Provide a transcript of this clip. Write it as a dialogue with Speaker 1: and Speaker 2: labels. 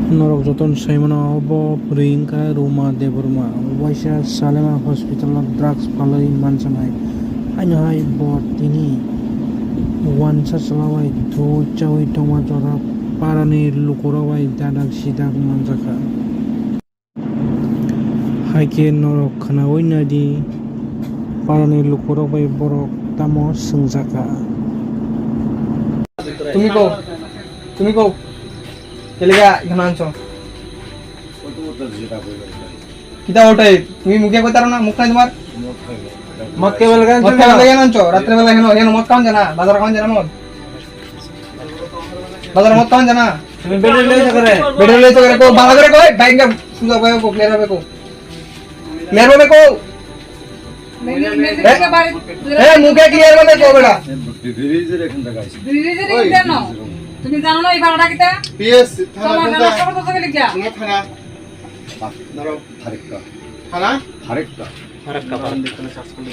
Speaker 1: Norok joton saimana obo Priyanka Roma Deborma Waisa Salema Hospital drugs palai mansamai anyahai bot tini wansa salawai thu chawi toma chora parani lukurawai dadak sidak manjaka haike norok khana oinadi parani lukurawai borok tamo sungjaka
Speaker 2: তুমি কও কেলেগা এখানে আনছো কিতা ওটাই তুমি মুখে কইতার না মুখ নাই তোমার মদ কে বেলা কেন আনছো রাত্রে বেলা কেন মদ খাওন জানা বাজার খাওন জানা বাজার মদ খাওন জানা তুমি বেডে লইছো করে কো বালা করে কই বাইঙ্গা সুজা কই কো ক্লিয়ার হবে কো ক্লিয়ার হবে কো মুখে ক্লিয়ার হবে কো বেটা
Speaker 3: ফ্রিজের এখান থেকে আইছি
Speaker 4: ফ্রিজের কেন তুমি জানো না এই ভাড়াটা কিটা
Speaker 3: পিএস থানা
Speaker 4: কত টাকা লিখা
Speaker 3: কোন থানা নারো ফারেক্কা থানা ফারেক্কা দেখতে সার্চ করলে